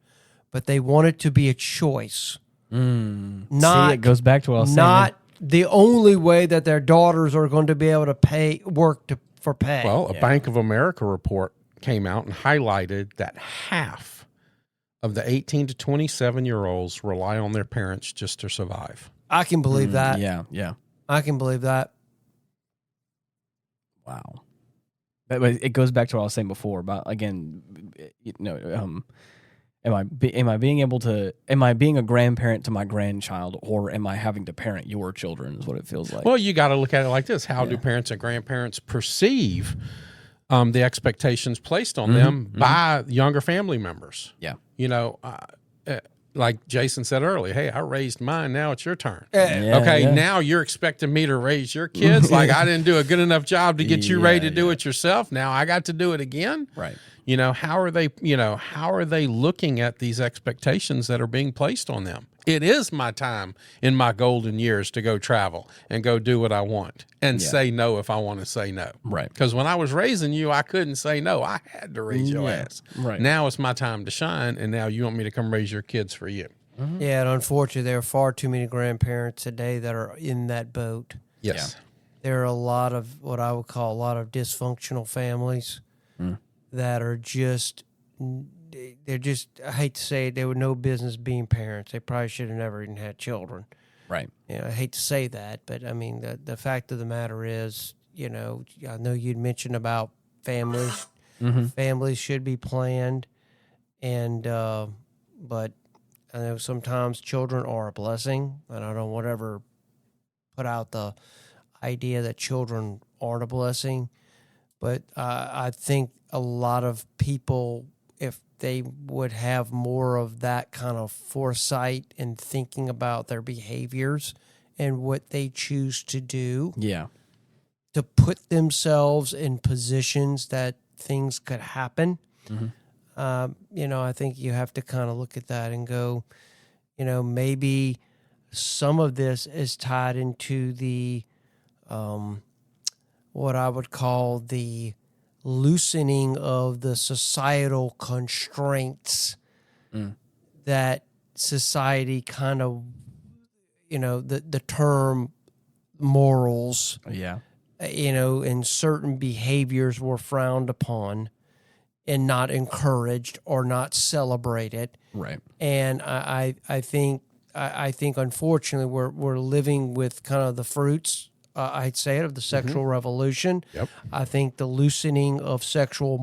but they want it to be a choice. Not, See, it goes back to what I was saying. Not the only way that their daughters are going to be able to for pay. Well, a Bank of America report came out and highlighted that half of the 18 to 27-year-olds rely on their parents just to survive. I can believe that. Yeah. I can believe that. Wow. But it goes back to what I was saying before about, again, am I being a grandparent to my grandchild, or am I having to parent your children is what it feels like. Well, you got to look at it like this. How do parents and grandparents perceive the expectations placed on them by younger family members? Yeah. Like Jason said earlier, hey, I raised mine. Now it's your turn. Yeah. Now you're expecting me to raise your kids. Like I didn't do a good enough job to get you ready to do it yourself. Now I got to do it again. Right. How are they looking at these expectations that are being placed on them? It is my time in my golden years to go travel and go do what I want and say no if I want to say no. Right. Because when I was raising you, I couldn't say no. I had to raise your ass. Right. Now it's my time to shine, and now you want me to come raise your kids for you. Mm-hmm. Yeah, and unfortunately, there are far too many grandparents today that are in that boat. Yes. Yeah. There are a lot of what I would call a lot of dysfunctional families that are they're just, I hate to say it, they were no business being parents. They probably should have never even had children. Right. I hate to say that, but I mean, the fact of the matter is, I know you'd mentioned about families. Families should be planned, and but I know sometimes children are a blessing, and I don't want to ever put out the idea that children aren't a blessing, but I think a lot of people, if they would have more of that kind of foresight in thinking about their behaviors and what they choose to do, to put themselves in positions that things could happen. I think you have to kind of look at that and go, maybe some of this is tied into the what I would call the loosening of the societal constraints that society kind of, the term morals, and certain behaviors were frowned upon and not encouraged or not celebrated. Right. And I think unfortunately we're living with kind of the fruits, I'd say, of the sexual revolution. Yep. I think the loosening of sexual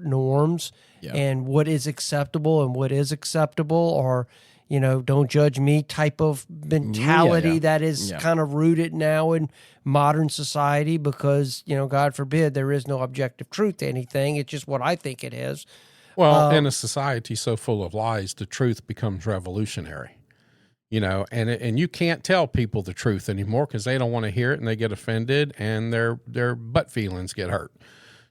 norms and what is acceptable and what is acceptable, or don't judge me type of mentality that is kind of rooted now in modern society, because God forbid there is no objective truth to anything. It's just what I think it is. Well, in a society so full of lies, the truth becomes revolutionary. And you can't tell people the truth anymore because they don't want to hear it and they get offended and their butt feelings get hurt.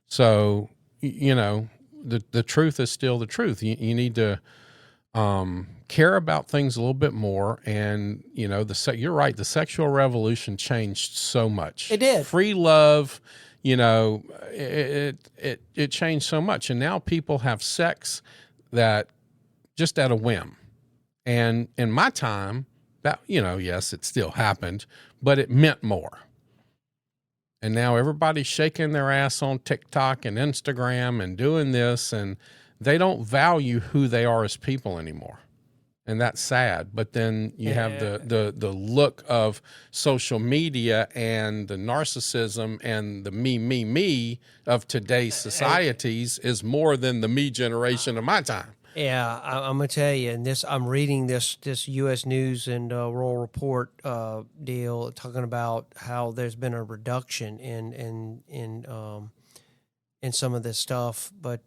So, the truth is still the truth. You need to care about things a little bit more. And, you're right. The sexual revolution changed so much. It did. Free love, it changed so much. And now people have sex that just at a whim. And in my time, that, yes, it still happened, but it meant more. And now everybody's shaking their ass on TikTok and Instagram and doing this, and they don't value who they are as people anymore. And that's sad. But then you have the look of social media and the narcissism and the me of today's societies is more than the me generation of my time. Yeah, I'm gonna tell you, and I'm reading this U.S. News and World Report deal talking about how there's been a reduction in some of this stuff, but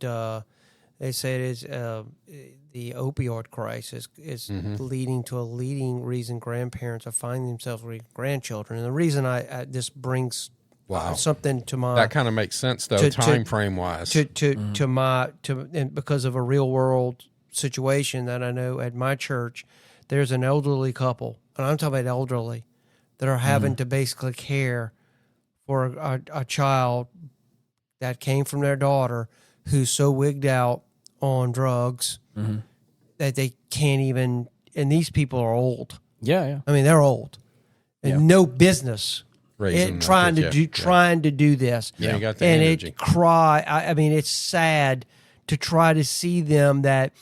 they say it is the opioid crisis is leading to a leading reason grandparents are finding themselves with grandchildren, and the reason I this brings. Wow, something to my that kind of makes sense though, time frame wise. And because of a real world situation that I know at my church, there's an elderly couple, and I'm talking about elderly, that are having to basically care for a child that came from their daughter who's so wigged out on drugs that they can't even these people are old. Yeah. I mean, they're old and no business trying to do this. Yeah, you got the and energy. I mean, it's sad to try to see them that,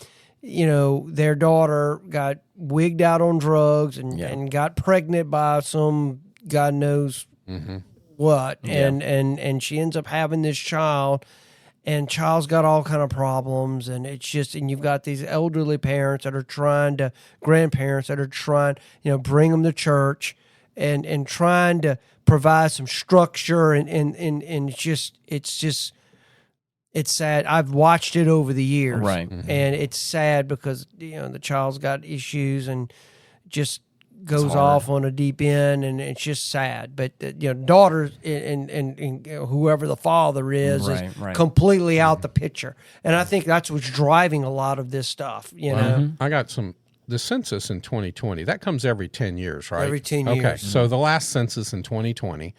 their daughter got wigged out on drugs and got pregnant by some God knows what, and she ends up having this child. And child's got all kind of problems, and it's just, and you've got these elderly parents that are grandparents that are trying, bring them to church, and trying to provide some structure, and it's sad. I've watched it over the years, right, and it's sad because the child's got issues and just goes off on a deep end, and it's just sad. But daughters and whoever the father is completely out the picture, and I think that's what's driving a lot of this stuff. I got the census in 2020 that comes every 10 years, right? Every 10 years. Okay, so the last census in 2020,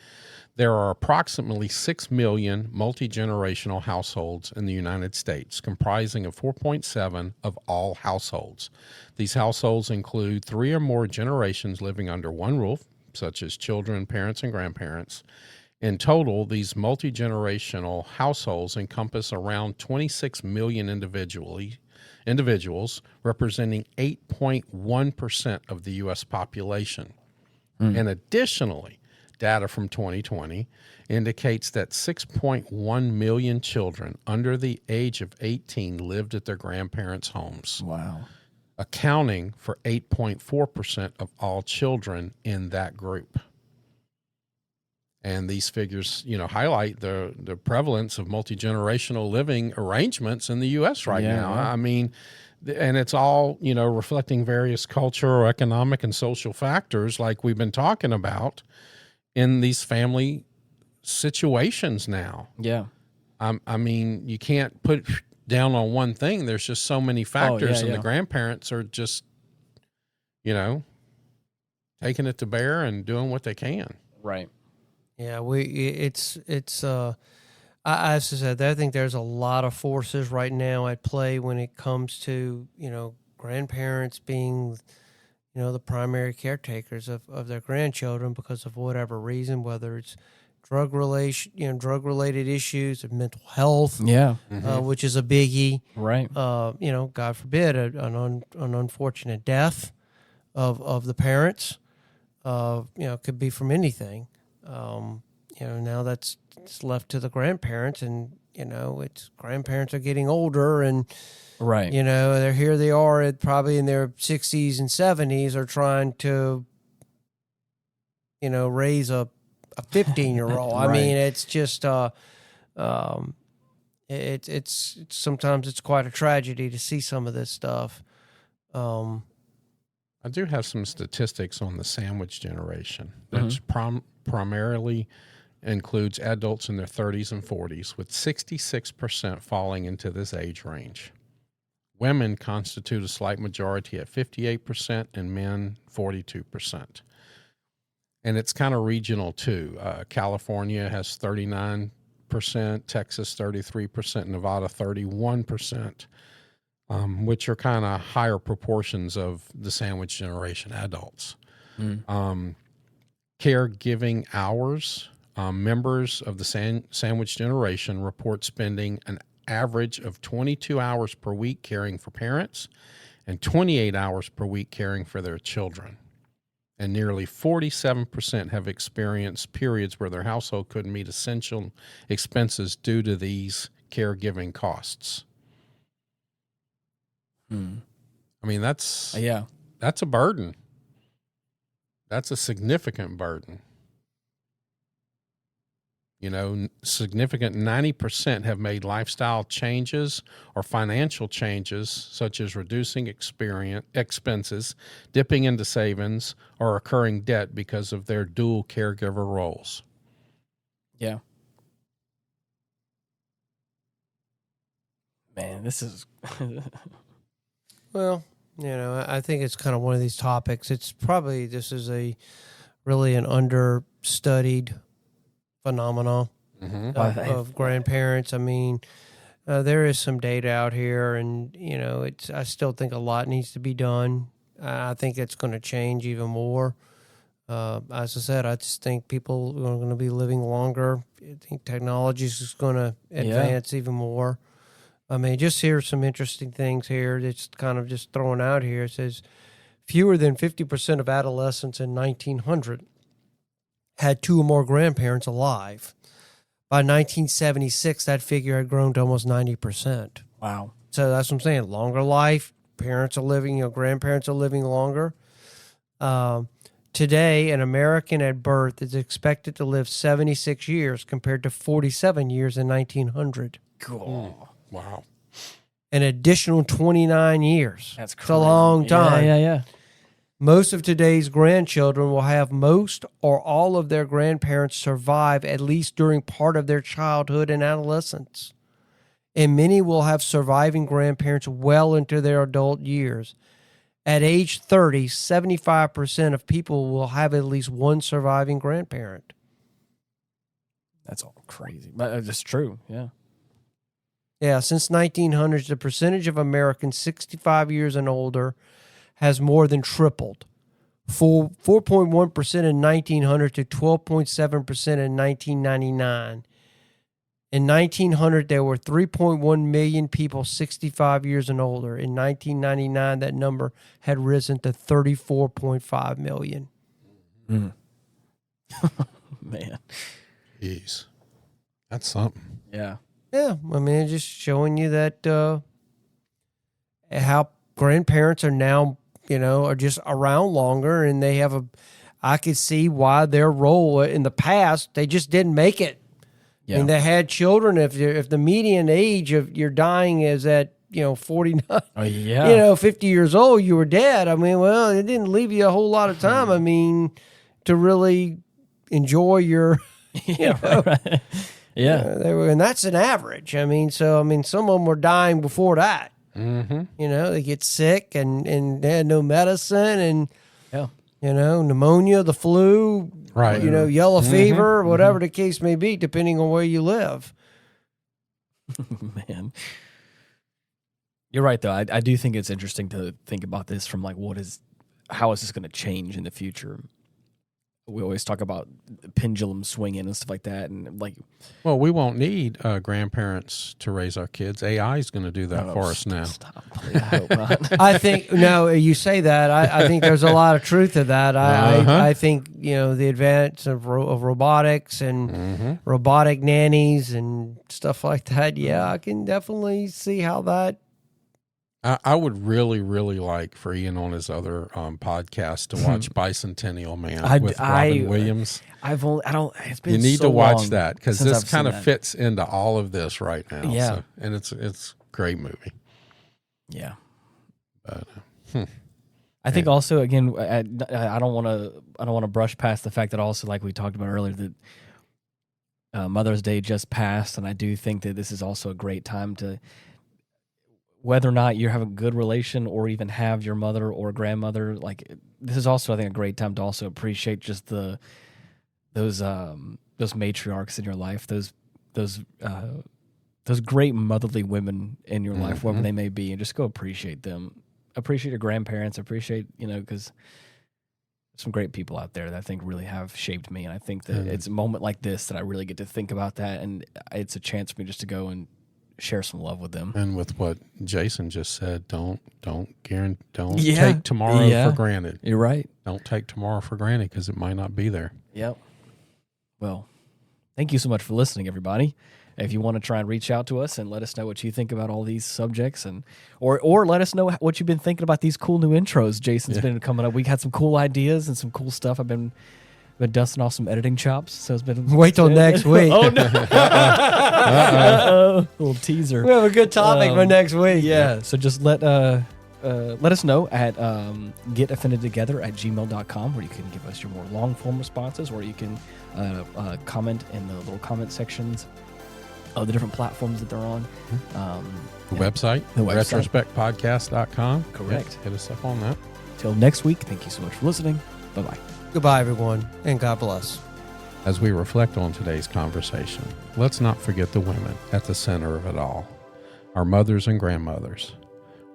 there are approximately 6 million multi-generational households in the United States, comprising of 4.7% of all households. These households include 3 or more generations living under one roof, such as children, parents, and grandparents. In total, these multi-generational households encompass around 26 million individuals, representing 8.1% of the U.S. population. And additionally, data from 2020 indicates that 6.1 million children under the age of 18 lived at their grandparents' homes. Wow. Accounting for 8.4% of all children in that group. And these figures, highlight the prevalence of multi-generational living arrangements in the U.S. right now. I mean, and it's all, reflecting various cultural, economic, and social factors like we've been talking about in these family situations now. Yeah. I mean, you can't put down on one thing. There's just so many factors, and the grandparents are just, taking it to bear and doing what they can. Right. Yeah, as I said, I think there's a lot of forces right now at play when it comes to, grandparents being, the primary caretakers of their grandchildren because of whatever reason, whether it's drug-related issues, or mental health, which is a biggie, right? God forbid an unfortunate death of the parents, could be from anything. Now it's left to the grandparents, and it's grandparents are getting older, and right, they are probably in their 60s and 70s, are trying to raise a 15-year-old. Right. I mean, it's just it's sometimes it's quite a tragedy to see some of this stuff. I do have some statistics on the sandwich generation. That's primarily includes adults in their 30s and 40s, with 66% falling into this age range. Women constitute a slight majority at 58%, and men 42%. And it's kind of regional too. California has 39%, Texas 33%, Nevada 31%. Which are kind of higher proportions of the sandwich generation adults. Caregiving hours, members of the sandwich generation report spending an average of 22 hours per week caring for parents and 28 hours per week caring for their children. And nearly 47% have experienced periods where their household couldn't meet essential expenses due to these caregiving costs. I mean, that's a burden. That's a significant burden. Significant 90% have made lifestyle changes or financial changes, such as reducing expenses, dipping into savings, or incurring debt because of their dual caregiver roles. Yeah. Man, this is... Well, I think it's kind of one of these topics. It's probably, this is really an understudied phenomenon of grandparents. I mean, there is some data out here, and I still think a lot needs to be done. I think it's going to change even more. As I said, I just think people are going to be living longer. I think technology is just going to advance even more. I mean, just here's some interesting things here. It's kind of just thrown out here. It says fewer than 50% of adolescents in 1900 had 2 or more grandparents alive. By 1976, that figure had grown to almost 90%. Wow. So that's what I'm saying. Longer life, parents are living, grandparents are living longer. Today, an American at birth is expected to live 76 years compared to 47 years in 1900. Cool. Wow. An additional 29 years. That's crazy. It's a long time. Yeah. Most of today's grandchildren will have most or all of their grandparents survive at least during part of their childhood and adolescence. And many will have surviving grandparents well into their adult years. At age 30, 75% of people will have at least one surviving grandparent. That's all crazy. But it's true, yeah. Yeah, since 1900s, the percentage of Americans 65 years and older has more than tripled. 4.1% in 1900 to 12.7% in 1999. In 1900, there were 3.1 million people 65 years and older. In 1999, that number had risen to 34.5 million. Mm. Man. Jeez. That's something. Yeah. Yeah, I mean, just showing you that how grandparents are now, are just around longer, and they have I could see why their role in the past, they just didn't make it. Yeah. And they had children. If the median age of your dying is at 49, 50 years old, you were dead. I mean, well, it didn't leave you a whole lot of time. I mean, to really enjoy your, right. Yeah, and that's an average. I mean, some of them were dying before that. Mm-hmm. They get sick and they had no medicine and pneumonia, the flu, right? Yellow fever, whatever the case may be, depending on where you live. Man, you're right though. I do think it's interesting to think about this from like how is this going to change in the future? We always talk about pendulum swinging and stuff like that, and well, we won't need grandparents to raise our kids. AI is going to do that for us now. Stop. I hope not. I think you say that. I think there's a lot of truth to that. I think the advance of robotics and robotic nannies and stuff like that. Yeah, I can definitely see how that. I would really, really like for Ian on his other podcast to watch Bicentennial Man with Robin Williams. It's been you need so to watch long that because this kind of fits into all of this right now. Yeah, so, and it's a great movie. Yeah, but I think also again, I don't want to brush past the fact that also like we talked about earlier that Mother's Day just passed, and I do think that this is also a great time to. Whether or not you have a good relation or even have your mother or grandmother, this is also, I think, a great time to also appreciate just those matriarchs in your life, those great motherly women in your life, wherever they may be, and just go appreciate them. Appreciate your grandparents. Appreciate, because some great people out there that I think really have shaped me, and I think that it's a moment like this that I really get to think about that, and it's a chance for me just to go and share some love with them. And with what Jason just said, don't take tomorrow for granted. You're right. Don't take tomorrow for granted because it might not be there. Yep. Well, thank you so much for listening, everybody. If you want to try and reach out to us and let us know what you think about all these subjects, and or let us know what you've been thinking about these cool new intros Jason's been coming up. We had some cool ideas and some cool stuff. I've been dusting off some editing chops, so it's been. Wait till next week. Oh no! Little teaser. We have a good topic for next week. Yeah, so just let us know at getoffendedtogether@gmail.com, where you can give us your more long form responses, or you can comment in the little comment sections of the different platforms that they're on. The website, retrospectpodcast.com. Correct. Hit us up on that. Till next week, thank you so much for listening. Bye-bye. Goodbye, everyone, and God bless. As we reflect on today's conversation, let's not forget the women at the center of it all, our mothers and grandmothers.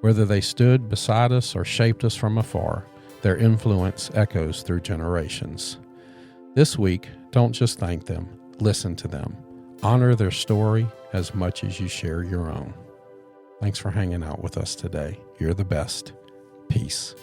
Whether they stood beside us or shaped us from afar, their influence echoes through generations. This week, don't just thank them, listen to them. Honor their story as much as you share your own. Thanks for hanging out with us today. You're the best. Peace.